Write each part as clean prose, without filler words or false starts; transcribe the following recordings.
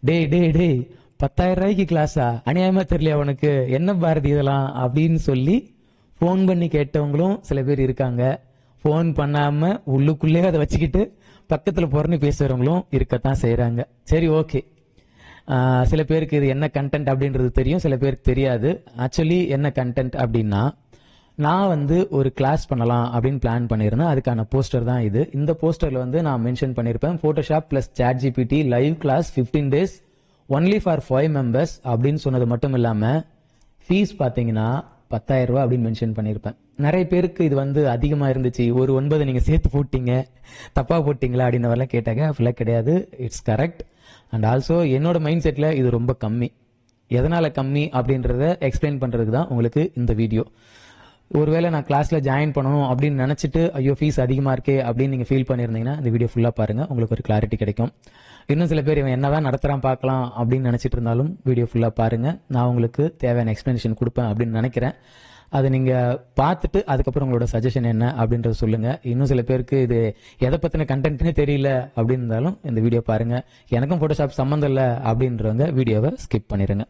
டேய் டேய் டேய் 10,000 ரூபாய்க்கு கிளாஸா, அநியாயமா தெரியல உனக்கு, என்ன பாரதி இதெல்லாம் அப்படின்னு சொல்லி ஃபோன் பண்ணி கேட்டவங்களும் சில பேர் இருக்காங்க. ஃபோன் பண்ணாம உள்ளுக்குள்ளே அதை வச்சுக்கிட்டு பக்கத்துல புறணி பேசுறவங்களும் இருக்கத்தான் செய்யறாங்க. சரி, ஓகே. சில பேருக்கு இது என்ன கண்டென்ட் அப்படின்றது தெரியும், சில பேருக்கு தெரியாது. ஆக்சுவலி என்ன கண்டென்ட் அப்படின்னா, நான் வந்து ஒரு கிளாஸ் பண்ணலாம் அப்படின்னு பிளான் பண்ணியிருந்தேன். அதுக்கான போஸ்டர் தான் இது. இந்த போஸ்டர்ல வந்து நான் மென்ஷன் பண்ணியிருப்பேன், Photoshop plus ChatGPT live class 15 days only for 5 members அப்படின்னு சொன்னது மட்டும் இல்லாம ஃபீஸ் பாத்தீங்கன்னா 10,000 ரூபாய் அப்படின்னு மென்ஷன் பண்ணியிருப்பேன். நிறைய பேருக்கு இது வந்து அதிகமா இருந்துச்சு, ஒரு 9 நீங்க சேர்த்து போட்டீங்க, தப்பா போட்டீங்களா அப்படின்னு வரலாம் கேட்டாங்க. அப்படிலாம் கிடையாது, இட்ஸ் கரெக்ட். அண்ட் ஆல்சோ என்னோட மைண்ட் செட்ல இது ரொம்ப கம்மி. எதனால கம்மி அப்படின்றத எக்ஸ்பிளைன் பண்றதுக்கு தான் உங்களுக்கு இந்த வீடியோ. ஒருவேளை நான் கிளாஸ்ல ஜாயின் பண்ணணும் அப்படின்னு நினைச்சிட்டு ஐயோ ஃபீஸ் அதிகமா இருக்கே அப்படின்னு நீங்க ஃபீல் பண்ணிருந்தீங்கன்னா இந்த வீடியோ ஃபுல்லா பாருங்க, உங்களுக்கு ஒரு கிளாரிட்டி கிடைக்கும். இன்னும் சில பேர் இவன் என்னதான் நடத்துறான் பார்க்கலாம் அப்படின்னு நினைச்சிட்டு இருந்தாலும் வீடியோ ஃபுல்லா பாருங்க. நான் உங்களுக்கு தேவையான எக்ஸ்பிளனேஷன் கொடுப்பேன் அப்படின்னு நினைக்கிறேன். அதை நீங்க பார்த்துட்டு அதுக்கப்புறம் உங்களோட சஜஷன் என்ன அப்படின்றத சொல்லுங்க. இன்னும் சில பேருக்கு இது எதை பத்தின கண்டென்ட்னே தெரியல அப்படின்னு இருந்தாலும் இந்த வீடியோ பாருங்க. எனக்கும் Photoshop சம்பந்தம் இல்லை அப்படின்றவங்க வீடியோவை ஸ்கிப் பண்ணிருங்க.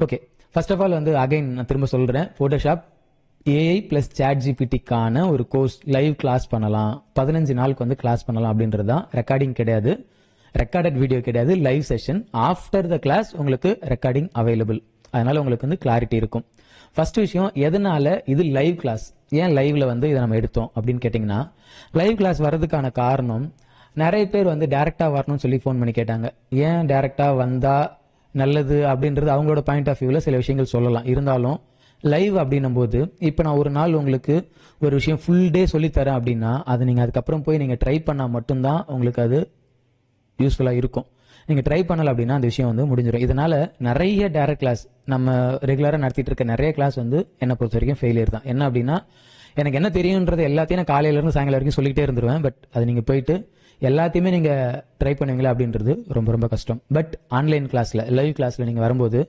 ஓகே, ஃபர்ஸ்ட் ஆஃப் ஆல் வந்து அகைன் நான் திரும்ப சொல்றேன், Photoshop AI பிளஸ் ChatGPTக்கான ஒரு கோர்ஸ் லைவ் கிளாஸ் பண்ணலாம், 15 நாளுக்கு வந்து கிளாஸ் பண்ணலாம் அப்படின்றது தான். ரெக்கார்டிங் கிடையாது, ரெக்கார்டட் வீடியோ கிடையாது, live session. After the class உங்களுக்கு ரெக்கார்டிங் அவைலபிள். அதனால உங்களுக்கு வந்து கிளாரிட்டி இருக்கும். ஃபர்ஸ்ட் விஷயம், எதனால இது லைவ் கிளாஸ், ஏன் லைவ்ல வந்து இதை நம்ம எடுத்தோம் அப்படின்னு கேட்டிங்கன்னா, லைவ் கிளாஸ் வர்றதுக்கான காரணம், நிறைய பேர் வந்து டைரக்டா வரணும்னு சொல்லி ஃபோன் பண்ணி கேட்டாங்க. ஏன் டைரக்டா வந்தா நல்லது அப்படின்றது அவங்களோட பாயிண்ட் ஆஃப் வியூல சில விஷயங்கள் சொல்லலாம். இருந்தாலும் லைவ் அப்படின்னும் போது இப்போ நான் ஒரு நாள் உங்களுக்கு ஒரு விஷயம் ஃபுல் டே சொல்லித்தரேன் அப்படின்னா அதை நீங்கள் அதுக்கப்புறம் போய் நீங்கள் ட்ரை பண்ணால் மட்டும்தான் உங்களுக்கு அது யூஸ்ஃபுல்லாக இருக்கும். நீங்கள் ட்ரை பண்ணலை அப்படின்னா அந்த விஷயம் வந்து முடிஞ்சிடும். இதனால நிறைய டைரக்ட் கிளாஸ் நம்ம ரெகுலராக நடத்திட்டு இருக்க நிறைய கிளாஸ் வந்து என்னை பொறுத்த வரைக்கும் ஃபெயிலியர் தான். என்ன அப்படின்னா, எனக்கு என்ன தெரியுன்றது எல்லாத்தையும் நான் காலையிலேருந்து சாயங்காலம் வரைக்கும் சொல்லிக்கிட்டே இருந்துருவேன். பட் அது நீங்கள் போயிட்டு எல்லாத்தையுமே நீங்கள் ட்ரை பண்ணுவீங்களா அப்படின்றது ரொம்ப ரொம்ப கஷ்டம். பட் ஆன்லைன் கிளாஸில் லைவ் கிளாஸில் நீங்கள் வரும்போது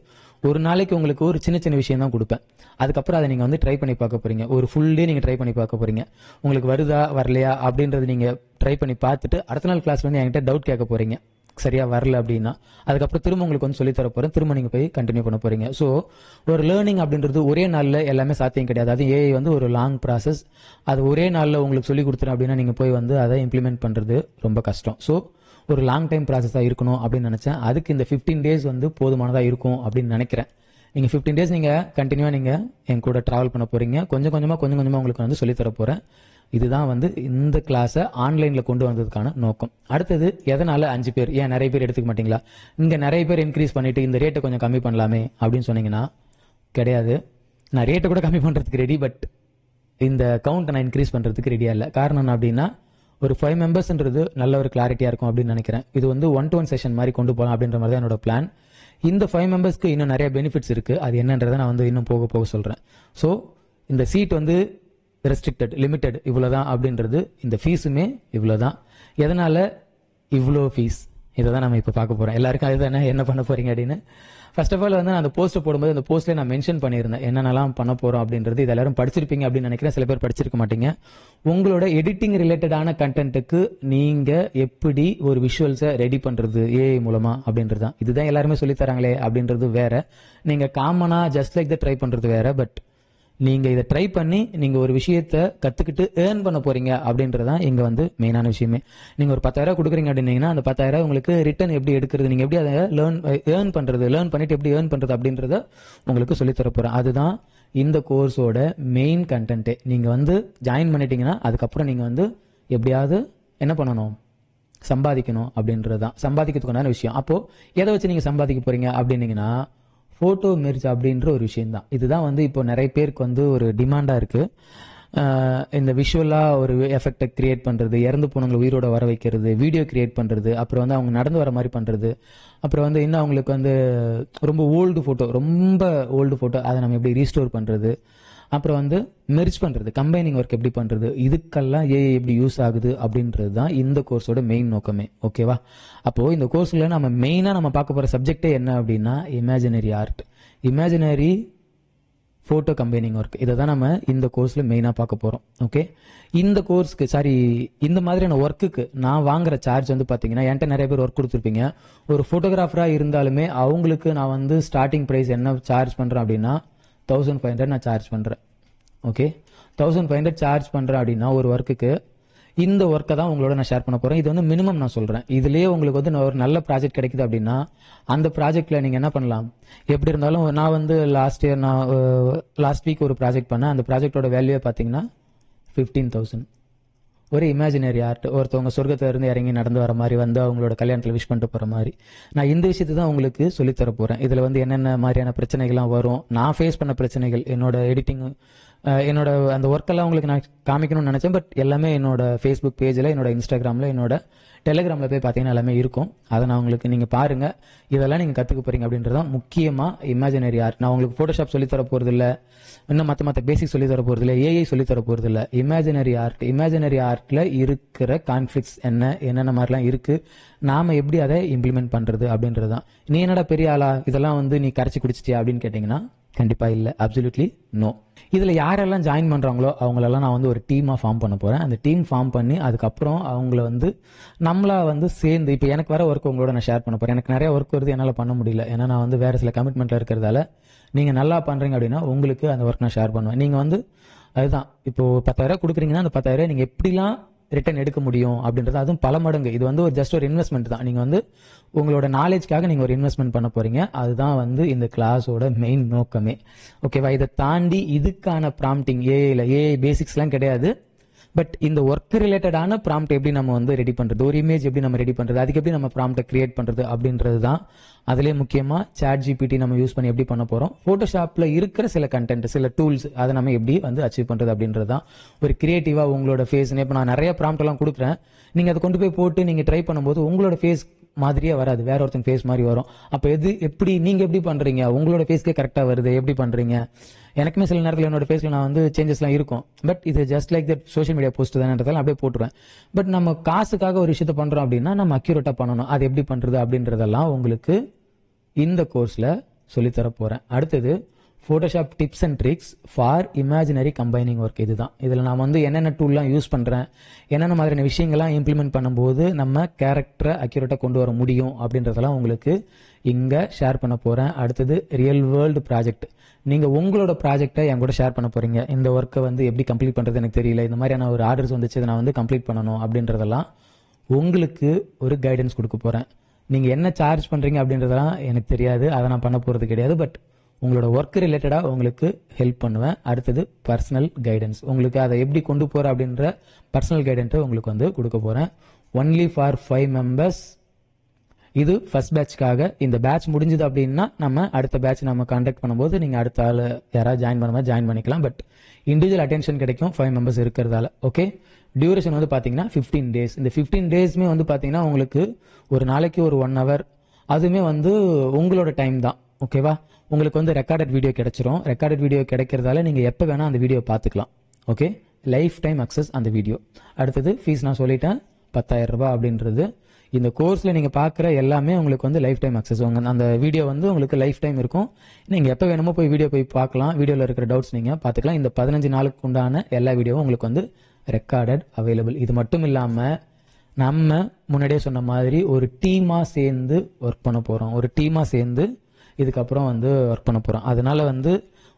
ஒரு நாளைக்கு உங்களுக்கு ஒரு சின்ன சின்ன விஷயம் தான் கொடுப்பேன். அதுக்கப்புறம் அதை நீங்கள் வந்து ட்ரை பண்ணி பார்க்க போறீங்க. ஒரு ஃபுல் டே நீங்கள் ட்ரை பண்ணி பார்க்க போறீங்க. உங்களுக்கு வருதா வரலையா அப்படின்றது நீங்கள் ட்ரை பண்ணி பார்த்துட்டு அடுத்த நாள் கிளாஸ்ல வந்து என்கிட்ட டவுட் கேட்க போறீங்க, சரியா வரல அப்படின்னா. அதுக்கப்புறம் திரும்ப உங்களுக்கு வந்து சொல்லி தர போறேன், திரும்ப நீங்க போய் கண்டினியூ பண்ண போறீங்க. ஸோ ஒரு லேர்னிங் அப்படின்றது ஒரே நாள்ல எல்லாமே சாத்தியம் கிடையாது. அது ஏஐ வந்து ஒரு லாங் ப்ராசஸ். அது ஒரே நாள்ல உங்களுக்கு சொல்லி கொடுத்துரும் அப்படின்னா நீங்க போய் வந்து அதை இம்ப்ளிமெண்ட் பண்றது ரொம்ப கஷ்டம். ஸோ ஒரு லாங் டைம் ப்ராசஸாக இருக்கணும் அப்படின்னு நினைச்சேன். அதுக்கு இந்த 15 days வந்து போதுமானதாக இருக்கும் அப்படின்னு நினைக்கிறேன். நீங்கள் 15 days நீங்கள் கண்டினியூவாக நீங்கள் என் கூட ட்ராவல் பண்ண போறீங்க. கொஞ்சம் கொஞ்சமாக உங்களுக்கு வந்து சொல்லித்தர போகிறேன். இதுதான் வந்து இந்த கிளாஸை ஆன்லைனில் கொண்டு வந்ததுக்கான நோக்கம். அடுத்தது, எதனால 5 பேர், ஏன் நிறைய பேர் எடுத்துக்க மாட்டீங்களா, இங்கே நிறைய பேர் இன்க்ரீஸ் பண்ணிட்டு இந்த ரேட்டை கொஞ்சம் கம்மி பண்ணலாமே அப்படின்னு சொன்னீங்கன்னா கிடையாது. நான் ரேட்டை கூட கம்மி பண்ணுறதுக்கு ரெடி, பட் இந்த கவுண்ட்டை நான் இன்க்ரீஸ் பண்ணுறதுக்கு ரெடியாக இல்லை. காரணம் என்ன அப்படின்னா, ஒரு 5 members-ன்றது நல்ல ஒரு கிளாரிட்டியாக இருக்கும் அப்படின்னு நினைக்கிறேன். இது வந்து 1-to-1 செஷன் மாதிரி கொண்டு போகலாம் அப்படின்ற மாதிரி தான் என்னோட பிளான். இந்த 5 members-க்கு இன்னும் நிறைய பெனிஃபிட்ஸ் இருக்கு. அது என்னன்றதை நான் வந்து இன்னும் போக போக சொல்றேன். ஸோ இந்த சீட் வந்து ரெஸ்ட்ரிக்டட், லிமிடெட், இவ்வளோதான் அப்படின்றது. இந்த ஃபீஸுமே இவ்வளோதான். எதனால இவ்வளோ ஃபீஸ், இதை தான் நம்ம இப்போ பார்க்க போறோம். எல்லாருக்கும் அதுதானே என்ன பண்ண போறீங்க அப்படின்னு. ஃபர்ஸ்ட் ஆஃப் ஆல் வந்து நான் அந்த போஸ்ட் போடும்போது அந்த போஸ்ட்ல நான் மென்ஷன் பண்ணியிருந்தேன் என்னென்னலாம் பண்ண போறோம் அப்படின்றது. இது எல்லாரும் படிச்சிருப்பீங்க அப்படின்னு நினைக்கிறேன். சில பேர் படிச்சிருக்க மாட்டீங்க. உங்களோட எடிட்டிங் ரிலேட்டடான கண்டென்ட்டுக்கு நீங்க எப்படி ஒரு விஷுவல்ஸை ரெடி பண்றது ஏஐ மூலமா அப்படின்றது தான். இதுதான் எல்லாருமே சொல்லி தராங்களே அப்படின்றது வேற, நீங்க காமனா ஜஸ்ட் லைக் த ட்ரை பண்றது வேற. பட் நீங்க இதை ட்ரை பண்ணி நீங்க ஒரு விஷயத்த கத்துக்கிட்டு ஏர்ன் பண்ண போறீங்க அப்படின்றதான் இங்க வந்து மெயினான விஷயமே. நீங்க ஒரு 10,000 கொடுக்குறீங்க அப்படின்னீங்கன்னா அந்த 10,000 உங்களுக்கு ரிட்டர்ன் எப்படி எடுக்கிறது, நீங்க எப்படி அதை ஏர்ன் பண்றது, லேர்ன் பண்ணிட்டு எப்படி ஏர்ன் பண்றது அப்படின்றத உங்களுக்கு சொல்லி தர போறேன். அதுதான் இந்த கோர்ஸோட மெயின் கண்டென்ட்டே. நீங்க வந்து ஜாயின் பண்ணிட்டீங்கன்னா அதுக்கப்புறம் நீங்க வந்து எப்படியாவது என்ன பண்ணணும், சம்பாதிக்கணும் அப்படின்றதுதான். சம்பாதிக்கிறதுக்கான விஷயம். அப்போ எதை வச்சு நீங்க சம்பாதிக்க போறீங்க அப்படின்னீங்கன்னா, போட்டோ மெர்ஜ் அப்படின்ற ஒரு விஷயம் தான். இதுதான் வந்து இப்போ நிறைய பேருக்கு வந்து ஒரு டிமாண்டா இருக்கு. இந்த விஷுவலா ஒரு எஃபெக்டை கிரியேட் பண்றது, இறந்து போனவங்களை உயிரோட வர வைக்கிறது, வீடியோ கிரியேட் பண்றது, அப்புறம் வந்து அவங்க நடந்து வர மாதிரி பண்றது, அப்புறம் வந்து இன்னும் அவங்களுக்கு வந்து ரொம்ப ஓல்டு போட்டோ அதை நம்ம எப்படி ரீஸ்டோர் பண்றது, அப்புறம் வந்து மெர்ஜ் பண்றது, கம்பைனிங் ஒர்க் எப்படி பண்றது, இதுக்கெல்லாம் ஏஐ எப்படி யூஸ் ஆகுது அப்படின்றது தான் இந்த கோர்ஸோட மெயின் நோக்கமே. ஓகேவா? அப்போ இந்த கோர்ஸ்ல நம்ம மெயினா நம்ம பார்க்க போற சப்ஜெக்டே என்ன அப்படின்னா imaginary art. Imaginary photo combining work. இதை தான் நம்ம இந்த கோர்ஸில் மெயினாக பார்க்க போகிறோம். ஓகே, இந்த கோர்ஸ்க்கு இந்த மாதிரியான ஒர்க்குக்கு நான் வாங்குற சார்ஜ் வந்து பார்த்தீங்கன்னா, என்கிட்ட நிறைய பேர் ஒர்க் கொடுத்துருப்பீங்க. ஒரு ஃபோட்டோகிராஃபராக இருந்தாலுமே அவங்களுக்கு நான் வந்து ஸ்டார்டிங் ப்ரைஸ் என்ன சார்ஜ் பண்ணுறேன் அப்படின்னா 1500 நான் சார்ஜ் பண்ணுறேன். ஓகே, 1500 சார்ஜ் பண்ணுறேன் அப்படின்னா ஒரு ஒர்க்குக்கு இந்த ஒர்க்கை தான் உங்களோட நான் ஷேர் பண்ண போகிறேன். இது வந்து மினிமம் நான் சொல்கிறேன். இதுலேயே உங்களுக்கு வந்து ஒரு நல்ல ப்ராஜெக்ட் கிடைக்குது அப்படின்னா அந்த ப்ராஜெக்டில் நீங்கள் என்ன பண்ணலாம், எப்படி இருந்தாலும் நான் வந்து லாஸ்ட் வீக் ஒரு ப்ராஜெக்ட் பண்ணேன். அந்த ப்ராஜெக்டோட வேல்யூவே பார்த்தீங்கன்னா 15,000. ஒரு இமேஜினரி ஆர்ட், ஒருத்தவங்க சொர்க்கத்துல இருந்து இறங்கி நடந்து வர மாதிரி வந்து அவங்களோட கல்யாணத்தில் விஷ் பண்ணிட்டு போகிற மாதிரி. நான் இந்த விஷயத்தை தான் உங்களுக்கு சொல்லித்தர போகிறேன். இதில் வந்து என்னென்ன மாதிரியான பிரச்சனைகள்லாம் வரும், நான் ஃபேஸ் பண்ண பிரச்சனைகள், என்னோட எடிட்டிங், என்னோட அந்த ஒர்க்கெல்லாம் உங்களுக்கு நான் காமிக்கணும்னு நினச்சேன். பட் எல்லாமே என்னோட ஃபேஸ்புக் பேஜில், என்னோட இன்ஸ்டாகிராமில், என்னோட டெலிகிராமில் போய் பார்த்தீங்கன்னா எல்லாமே இருக்கும். அதை நான் உங்களுக்கு நீங்கள் பாருங்கள். இதெல்லாம் நீங்கள் கற்றுக்க போகிறீங்க அப்படின்றதான் முக்கியமாக இமேஜினரி ஆர்ட். நான் உங்களுக்கு ஃபோட்டோஷாப் சொல்லித்தர போகிறது இல்லை, இன்னும் மற்ற பேசிக் சொல்லித்தர போகிறது இல்லை, ஏஐ சொல்லித்தர போகிறது இல்லை. இமேஜினரி ஆர்ட்டில் இருக்கிற கான்ஃப்ளிக்ட்ஸ் என்னென்ன மாதிரிலாம் இருக்குது, நாம் எப்படி அதை இம்ப்ளிமெண்ட் பண்ணுறது அப்படின்றது தான். நீ என்னடா பெரிய ஆளா, இதெல்லாம் வந்து நீ கரைச்சி குடிச்சிட்டியா அப்படின்னு கேட்டிங்கன்னா கண்டிப்பாக இல்லை, அப்சல்யூட்லி நோ. இதில் யாரெல்லாம் ஜாயின் பண்ணுறாங்களோ அவங்களெல்லாம் நான் வந்து ஒரு டீமாக ஃபார்ம் பண்ண போகிறேன். அந்த டீம் ஃபார்ம் பண்ணி அதுக்கப்புறம் அவங்கள வந்து நம்மளா வந்து சேர்ந்து, இப்போ எனக்கு வர ஒர்க் உங்களோட நான் ஷேர் பண்ண போகிறேன். எனக்கு நிறைய ஒர்க் வருது, என்னால் பண்ண முடியல, ஏன்னா நான் வந்து வேறு சில கமிட்மெண்ட்டில் இருக்கிறதால. நீங்கள் நல்லா பண்ணுறீங்க அப்படின்னா உங்களுக்கு அந்த ஒர்க் நான் ஷேர் பண்ணுவேன். நீங்கள் வந்து அதுதான் இப்போ 10,000 கொடுக்குறீங்கன்னா அந்த 10,000 நீங்கள் எப்படிலாம் ரிட்டர்ன் எடுக்க முடியும் அப்படின்றது, அதுவும் பல மடங்கு. இது வந்து ஒரு ஜஸ்ட் ஒரு இன்வெஸ்ட்மெண்ட் தான். நீங்கள் வந்து உங்களோட நாலேஜ்க்காக நீங்கள் ஒரு இன்வெஸ்ட்மெண்ட் பண்ண போறீங்க. அதுதான் வந்து இந்த கிளாஸோட மெயின் நோக்கமே. ஓகேவா? இதை தாண்டி இதுக்கான ப்ராம்ப்டிங் ஏஐ பேசிக்ஸ்லாம் கிடையாது. பட் இந்த ஒர்க் ரிலேட்டடான ப்ராம்ப்ட் எப்படி நம்ம வந்து ரெடி பண்றது, ஒரு இமேஜ் எப்படி நம்ம ரெடி பண்றது, அதுக்கு எப்படி நம்ம ப்ராம்ப்டை கிரியேட் பண்றது அப்படின்றது தான். அதுலேயே முக்கியமா ChatGPT நம்ம யூஸ் பண்ணி எப்படி பண்ண போறோம், போட்டோஷாப்ல இருக்கிற சில கண்டென்ட், சில டூல்ஸ், அதை நம்ம எப்படி வந்து அச்சீவ் பண்றது அப்படின்றது தான். ஒரு கிரியேட்டிவா உங்களோட ஃபேஸ், இப்போ நான் நிறைய ப்ராம்ப்ட் எல்லாம் கொடுக்குறேன், நீங்க அதை கொண்டு போய் போட்டு நீங்க ட்ரை பண்ணும்போது உங்களோட ஃபேஸ் மாதிரியே வராது, வேற ஒருத்தங்க ஃபேஸ் மாதிரி வரும். அப்போ நீங்க எப்படி பண்றீங்க, உங்களோட ஃபேஸ்க்கே கரெக்டா வருது, எப்படி பண்றீங்க? எனக்குமே சில நேரத்தில் என்னோட ஃபேஸ்ல நான் வந்து சேஞ்சஸ்லாம் இருக்கும். பட் இது just like that social media post தானே, அப்படியே போட்டுருவேன். பட் நம்ம காசுக்காக ஒரு விஷயத்த பண்றோம் அப்படின்னா நம்ம அக்யூரேட்டா பண்ணணும். அது எப்படி பண்றது அப்படின்றதெல்லாம் உங்களுக்கு இந்த கோர்ஸ்ல சொல்லித்தர போறேன். அடுத்தது Photoshop tips and tricks for imaginary combining work. இதுதான். இதில் நான் வந்து என்னென்ன டூல்லாம் யூஸ் பண்ணுறேன், என்னென்ன மாதிரியான விஷயங்கள்லாம் இம்ப்ளிமெண்ட் பண்ணும்போது நம்ம கேரக்டரை அக்யூரேட்டாக கொண்டு வர முடியும் அப்படின்றதெல்லாம் உங்களுக்கு இங்கே ஷேர் பண்ண போகிறேன். அடுத்தது ரியல் வேர்ல்டு ப்ராஜெக்ட். நீங்கள் உங்களோட ப்ராஜெக்டை என் கூட ஷேர் பண்ண போகிறீங்க. இந்த ஒர்க்கை வந்து எப்படி கம்ப்ளீட் பண்ணுறது எனக்கு தெரியல, இந்த மாதிரியான ஒரு ஆர்டர்ஸ் வந்துச்சு, இதை நான் வந்து கம்ப்ளீட் பண்ணணும் அப்படின்றதெல்லாம் உங்களுக்கு ஒரு கைடன்ஸ் கொடுக்க போகிறேன். நீங்கள் என்ன சார்ஜ் பண்ணுறீங்க அப்படின்றதெல்லாம் எனக்கு தெரியாது, அதை நான் பண்ண போகிறது கிடையாது. பட் உங்களோட ஒர்க் ரிலேட்டடாக உங்களுக்கு ஹெல்ப் பண்ணுவேன். அடுத்தது பர்சனல் கைடன்ஸ், உங்களுக்கு அதை எப்படி கொண்டு போகிற அப்படின்ற பர்சனல் கைடன்ஸை உங்களுக்கு வந்து கொடுக்க போகிறேன். Only for 5 members. இது ஃபர்ஸ்ட் பேட்ச்க்காக. இந்த பேட்ச் முடிஞ்சது அப்படின்னா நம்ம அடுத்த பேட்ச் நம்ம கான்டாக்ட் பண்ணும்போது நீங்கள் அடுத்த ஆள் யாராவது ஜாயின் பண்ண மாதிரி ஜாயின் பண்ணிக்கலாம். பட் இண்டிவிஜுவல் அட்டென்ஷன் கிடைக்கும் 5 members இருக்கிறதால. ஓகே, டியூரேஷன் வந்து பார்த்தீங்கன்னா 15 days. இந்த 15 daysமே வந்து பார்த்தீங்கன்னா உங்களுக்கு ஒரு நாளைக்கு ஒரு 1 hour, அதுவுமே வந்து உங்களோட டைம் தான். ஓகேவா? உங்களுக்கு வந்து ரெக்கார்டட் வீடியோ கிடைச்சிரும். ரெக்கார்டட் வீடியோ கிடைக்கிறதால நீங்கள் எப்போ வேணால் அந்த வீடியோ பார்த்துக்கலாம். ஓகே, லைஃப் டைம் அக்சஸ் அந்த வீடியோ. அடுத்தது ஃபீஸ் நான் சொல்லிட்டேன், 10,000 ரூபாய் அப்படின்றது. இந்த கோர்ஸில் நீங்கள் பார்க்குற எல்லாமே உங்களுக்கு வந்து லைஃப் டைம் அக்சஸ். அந்த வீடியோ வந்து உங்களுக்கு லைஃப் டைம் இருக்கும். நீங்கள் எப்போ வேணுமோ போய் வீடியோ போய் பார்க்கலாம். வீடியோவில் இருக்கிற டவுட்ஸ் நீங்கள் பார்த்துக்கலாம். இந்த 15 நாளுக்கு உண்டான எல்லா வீடியோவும் உங்களுக்கு வந்து ரெக்கார்டட் அவைலபிள். இது மட்டும் இல்லாமல் நம்ம முன்னாடியே சொன்ன மாதிரி ஒரு டீமாக சேர்ந்து ஒர்க் பண்ண போகிறோம். ஒரு டீமாக சேர்ந்து இதுக்கப்புறம் வந்து ஒர்க் பண்ண போகிறோம். அதனால வந்து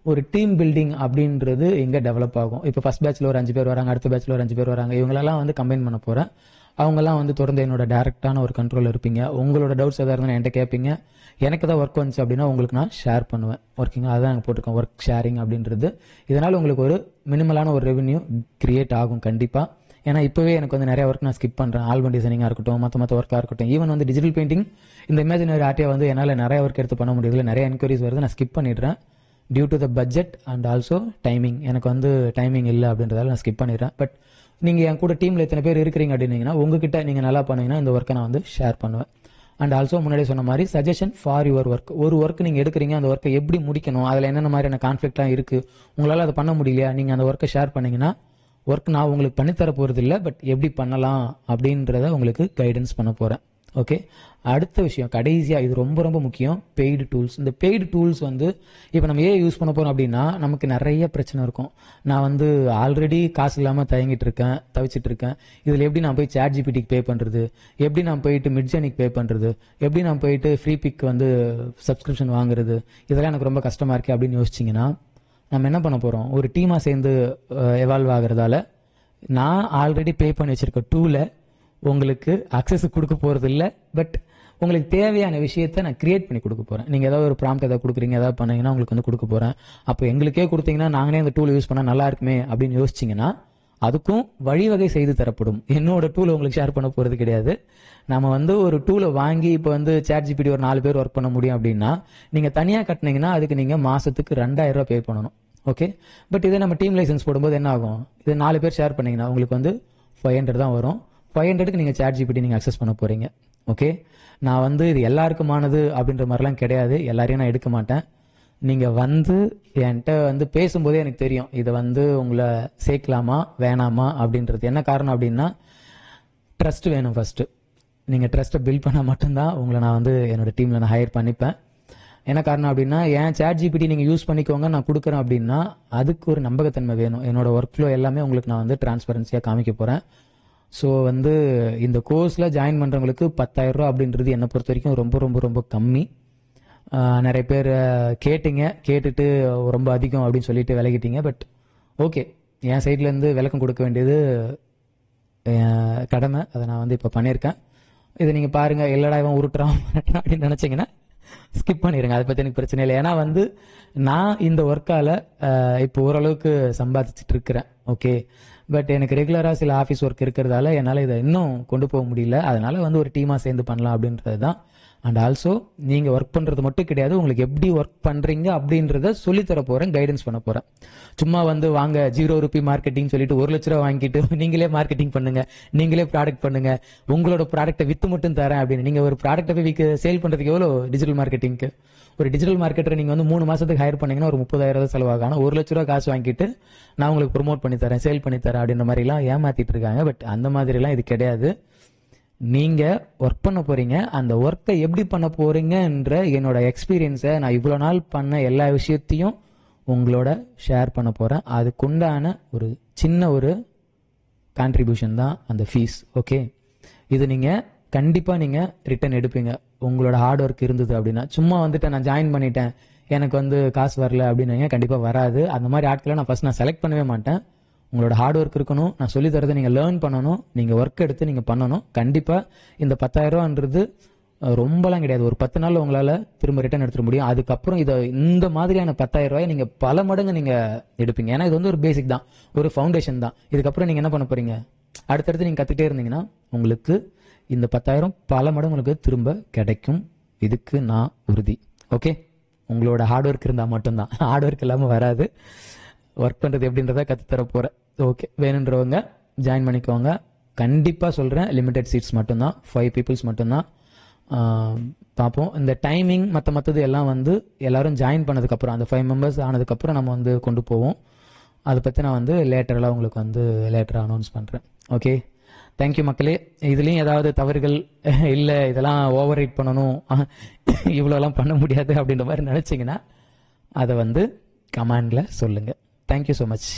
ஒரு டீம் பில்டிங் அப்படின்றது இங்கே டெவலப் ஆகும். இப்போ ஃபர்ஸ்ட் பேட்சில் ஒரு 5 பேர் வராங்க, அடுத்த பேட்சில் ஒரு 5 பேர் வராங்க. இவங்களெல்லாம் வந்து கம்பைன் பண்ண போகிறேன். அவங்கெல்லாம் வந்து தொடர்ந்து என்னோட டேரெக்டான ஒரு கண்ட்ரோல் இருப்பீங்க. உங்களோட டவுட்ஸ் எதாவது இருந்தால் என்கிட்ட கேட்பீங்க. எனக்கு தான் ஒர்க் வந்துச்சு அப்படின்னா உங்களுக்கு நான் ஷேர் பண்ணுவேன். ஒர்க்கிங் அதான் நாங்கள் போட்டிருக்கோம், ஒர்க் ஷேரிங் அப்படின்றது. இதனால் உங்களுக்கு ஒரு மினிமலான ஒரு ரெவென்யூ கிரியேட் ஆகும் கண்டிப்பாக. ஏன்னா இப்போவே எனக்கு வந்து நிறைய ஒர்க் நான் ஸ்கிப் பண்ணுறேன். ஆல்பம் டிசைனிங்காக இருக்கட்டும், மற்ற ஒர்க்காக இருக்கட்டும், ஈவன் வந்து டிஜிட்டல் பெயிண்டிங், இந்த இமேஜினரி ஆர்ட்டே வந்து என்னால் நிறைய ஒர்க் எடுத்து பண்ண முடியல. நிறைய என்கொயரிஸ் வருது, நான் ஸ்கிப் பண்ணிடுறேன். Due to the budget and also timing. எனக்கு வந்து டைமிங் இல்லை அப்படின்றதால நான் ஸ்கிப் பண்ணிடுறேன். பட் நீங்கள் என் கூட டீமில் எத்தனை பேர் இருக்கிறீங்க அப்படின்னீங்கன்னா உங்ககிட்ட நீங்கள் நல்லா பண்ணீங்கன்னா இந்த ஒர்க்கை நான் வந்து ஷேர் பண்ணுவேன். அண்ட் ஆல்சோ முன்னாடியே சொன்ன மாதிரி சஜஷன் ஃபார் யுவர் ஒர்க். ஒரு ஒர்க் நீங்கள் எடுக்கிறீங்க, அந்த ஒர்க்கை எப்படி முடிக்கணும், அதில் என்னென்ன மாதிரியான கான்ஃப்ளிக்ட்லாம் இருக்குது, உங்களால் அதை பண்ண முடியலையா, நீங்கள் அந்த ஒர்க்கை ஷேர் பண்ணிங்கன்னா ஒர்க் நான் உங்களுக்கு பண்ணித்தர போகிறது இல்லை, பட் எப்படி பண்ணலாம் அப்படின்றத உங்களுக்கு கைடன்ஸ் பண்ண போகிறேன். ஓகே. அடுத்த விஷயம் கடைசியா, இது ரொம்ப ரொம்ப முக்கியம், பெய்டு டூல்ஸ். இந்த பெய்டு டூல்ஸ் வந்து இப்போ நம்ம ஏன் யூஸ் பண்ண போறோம் அப்படின்னா, நமக்கு நிறைய பிரச்சனை இருக்கும். நான் வந்து ஆல்ரெடி காசு இல்லாமல் தவிச்சிட்டு இருக்கேன். இதில் எப்படி நான் போய் சாட் ஜிபிடிக்கு பே பண்ணுறது, எப்படி நான் போயிட்டு மிட்ஜர்னிக்கு பே பண்ணுறது, எப்படி நான் போயிட்டு ஃப்ரீ பிக் வந்து சப்ஸ்கிரிப்ஷன் வாங்குறது, இதெல்லாம் எனக்கு ரொம்ப கஷ்டமா இருக்கு அப்படின்னு யோசிச்சிங்கன்னா, நம்ம என்ன பண்ண போகிறோம், ஒரு டீமாக சேர்ந்து எவால்வ் ஆகிறதால நான் ஆல்ரெடி பே பண்ணி வச்சிருக்க டூலை உங்களுக்கு அக்சஸ் கொடுக்க போகிறது இல்லை. பட் உங்களுக்கு தேவையான விஷயத்தை நான் கிரியேட் பண்ணி கொடுக்க போகிறேன். நீங்கள் ஏதாவது ஒரு ப்ராம்ப்ட் ஏதாவது கொடுக்குறீங்க, ஏதாவது பண்ணீங்கன்னா உங்களுக்கு வந்து கொடுக்க போகிறேன். அப்போ எங்களுக்கே கொடுத்தீங்கன்னா நாங்களே அந்த டூல் யூஸ் பண்ணால் நல்லா இருக்குமே அப்படின்னு யோசிச்சிங்கன்னா, அதுக்கும் வழிவகை செய்து தரப்படும். என்னோட டூலை உங்களுக்கு ஷேர் பண்ண போகிறது கிடையாது. நம்ம வந்து ஒரு டூலை வாங்கி இப்போ வந்து சாட் ஜிபிடி ஒரு 4 பேர் ஒர்க் பண்ண முடியும் அப்படின்னா, நீங்கள் தனியாக கட்டினீங்கன்னா அதுக்கு நீங்கள் மாதத்துக்கு 2000 ரூபா பே பண்ணணும். ஓகே. பட் இதே நம்ம டீம் லைசன்ஸ் போடும்போது என்ன ஆகும், இது 4 பேர் ஷேர் பண்ணீங்கன்னா உங்களுக்கு வந்து 500 தான் வரும். 500க்கு நீங்கள் சாட் ஜிபிடி நீங்கள் அக்சஸ் பண்ண போகிறீங்க. ஓகே. நான் வந்து இது எல்லாருக்குமானது அப்படின்ற மாதிரிலாம் கிடையாது, எல்லாரையும் நான் எடுக்க மாட்டேன். நீங்கள் வந்து என்கிட்ட வந்து பேசும்போதே எனக்கு தெரியும் இதை வந்து உங்களை சேர்க்கலாமா வேணாமா அப்படின்றது. என்ன காரணம் அப்படின்னா, ட்ரஸ்ட் வேணும் ஃபஸ்ட்டு. நீங்கள் ட்ரஸ்ட்டை பில்ட் பண்ணால் மட்டும்தான் உங்களை நான் வந்து என்னோட டீமில் நான் ஹையர் பண்ணிப்பேன். என்ன காரணம் அப்படின்னா, என் சாட் ஜிபிடி நீங்கள் யூஸ் பண்ணிக்கோங்க நான் கொடுக்குறேன் அப்படின்னா அதுக்கு ஒரு நம்பகத்தன்மை வேணும். என்னோட ஒர்க் ஃப்ளோ எல்லாமே உங்களுக்கு நான் வந்து டிரான்ஸ்பரன்சியாக காமிக்க போகிறேன். ஸோ வந்து இந்த கோர்ஸில் ஜாயின் பண்ணுறவங்களுக்கு 10,000 ரூபா அப்படின்றது என்னை பொறுத்த வரைக்கும் ரொம்ப ரொம்ப ரொம்ப கம்மி. நிறைய பேர் கேட்டுட்டு ரொம்ப அதிகம் அப்படின்னு சொல்லிட்டு விலகிட்டீங்க. பட் ஓகே, என் சைட்லேருந்து விளக்கம் கொடுக்க வேண்டியது கடமை, அதை நான் வந்து இப்போ பண்ணியிருக்கேன். இதை நீங்கள் பாருங்கள், இல்லடா இவன் உருட்டுறான் அப்படின்னு நினச்சிங்கன்னா ஸ்கிப் பண்ணிடுங்க, அதை பற்றி எனக்கு பிரச்சனை இல்லை. ஏன்னா வந்து நான் இந்த ஒர்க்கால் இப்போ ஓரளவுக்கு சம்பாதிச்சுட்டு இருக்கிறேன். ஓகே. பட் எனக்கு ரெகுலராக சில ஆஃபீஸ் ஒர்க் இருக்கிறதால என்னால் இதை இன்னும் கொண்டு போக முடியல. அதனால வந்து ஒரு டீமாக சேர்ந்து பண்ணலாம் அப்படின்றது தான். அண்ட் ஆல்சோ நீங்கள் ஒர்க் பண்ணுறது மட்டும் கிடையாது, உங்களுக்கு எப்படி ஒர்க் பண்ணுறீங்க அப்படின்றத சொல்லித்தர போகிறேன், கைடன்ஸ் பண்ண போகிறேன். சும்மா வந்து வாங்க 0 ரூபி மார்க்கெட்டிங் சொல்லிட்டு 1 லட்ச ரூபா வாங்கிட்டு நீங்களே மார்க்கெட்டிங் பண்ணுங்க, நீங்களே ப்ராடக்ட் பண்ணுங்க, உங்களோட ப்ராடக்ட்டை வித்து மட்டும் தரேன் அப்படின்னு. நீங்கள் ஒரு ப்ராடக்ட்டை போய் சேல் பண்ணுறதுக்கு எவ்வளோ டிஜிட்டல் மார்க்கெட்டிங்க்கு ஒரு டிஜிட்டல் மார்க்கெட்டரை நீங்கள் வந்து 3 மாதத்துக்கு ஹையர் பண்ணீங்கன்னா ஒரு 30,000 செலவாகும். ஆனால் 1 லட்ச ரூபா காசு வாங்கிட்டு நான் உங்களுக்கு ப்ரொமோட் பண்ணி தரேன், சேல் பண்ணி தரேன் அப்படின்ற மாதிரிலாம் ஏமாத்திட்டு இருக்காங்க. பட் அந்த மாதிரிலாம் இது கிடையாது. நீங்கள் ஒர்க் பண்ண போகிறீங்க, அந்த ஒர்க்கை எப்படி பண்ண போகிறீங்கன்ற என்னோட எக்ஸ்பீரியன்ஸை நான் இவ்வளோ நாள் பண்ண எல்லா விஷயத்தையும் உங்களோட ஷேர் பண்ண போகிறேன். அதுக்குண்டான ஒரு சின்ன ஒரு கான்ட்ரிபியூஷன் தான் அந்த ஃபீஸ். ஓகே. இது நீங்கள் கண்டிப்பாக நீங்கள் ரிட்டர்ன் எடுப்பீங்க உங்களோட ஹார்ட் ஒர்க் இருந்தது அப்படின்னா. சும்மா வந்துட்டு நான் ஜாயின் பண்ணிட்டேன் எனக்கு வந்து காசு வரல அப்படின்னு கண்டிப்பாக வராது. அந்த மாதிரி ஆட்களை நான் ஃபர்ஸ்ட் நான் செலக்ட் பண்ணவே மாட்டேன். உங்களோட ஹார்ட் ஒர்க் இருக்கணும், நான் சொல்லி தரதை நீங்கள் லேர்ன் பண்ணணும், நீங்கள் ஒர்க் எடுத்து நீங்கள் பண்ணணும். கண்டிப்பாக இந்த 10,000 ரூபான்றது ரொம்பலாம் கிடையாது. ஒரு 10 நாளில் உங்களால் திரும்ப ரிட்டர்ன் எடுத்துட முடியும். அதுக்கப்புறம் இதை இந்த மாதிரியான 10,000 ரூபாயை நீங்கள் பல மடங்கு நீங்கள் எடுப்பீங்க. ஏன்னா இது வந்து ஒரு பேசிக் தான், ஒரு ஃபவுண்டேஷன் தான். இதுக்கப்புறம் நீங்கள் என்ன பண்ண போகிறீங்க, அடுத்தடுத்து நீங்கள் கற்றுக்கிட்டே இருந்தீங்கன்னா உங்களுக்கு இந்த 10,000 பல மடங்கு உங்களுக்கு திரும்ப கிடைக்கும். இதுக்கு நான் உறுதி. ஓகே. உங்களோட ஹார்ட் ஒர்க் இருந்தால் மட்டும்தான், ஹார்ட் ஒர்க் இல்லாமல் வராது. ஒர்க் பண்ணுறது எப்படின்றத கற்றுத்தர போகிறேன். ஓகே. வேணுன்றவங்க ஜாயின் பண்ணிக்கோங்க. கண்டிப்பாக சொல்கிறேன், லிமிடெட் சீட்ஸ் மட்டும்தான், 5 பீப்புள்ஸ் மட்டும்தான். பார்ப்போம். இந்த டைமிங் மற்றது எல்லாம் வந்து எல்லாரும் ஜாயின் பண்ணதுக்கப்புறம் அந்த 5 மெம்பர்ஸ் ஆனதுக்கப்புறம் நம்ம வந்து கொண்டு போவோம். அதை பற்றி நான் வந்து லேட்டரெல்லாம் உங்களுக்கு வந்து லேட்டராக அனௌன்ஸ் பண்ணுறேன். ஓகே. தேங்க்யூ மக்களே. இதுலேயும் ஏதாவது தவறுகள் இல்லை, இதெல்லாம் ஓவர் ரைட் பண்ணணும், இவ்வளோலாம் பண்ண முடியாது அப்படின்ற மாதிரி நினச்சிங்கன்னா அதை வந்து கமெண்டில் சொல்லுங்கள். Thank you so much.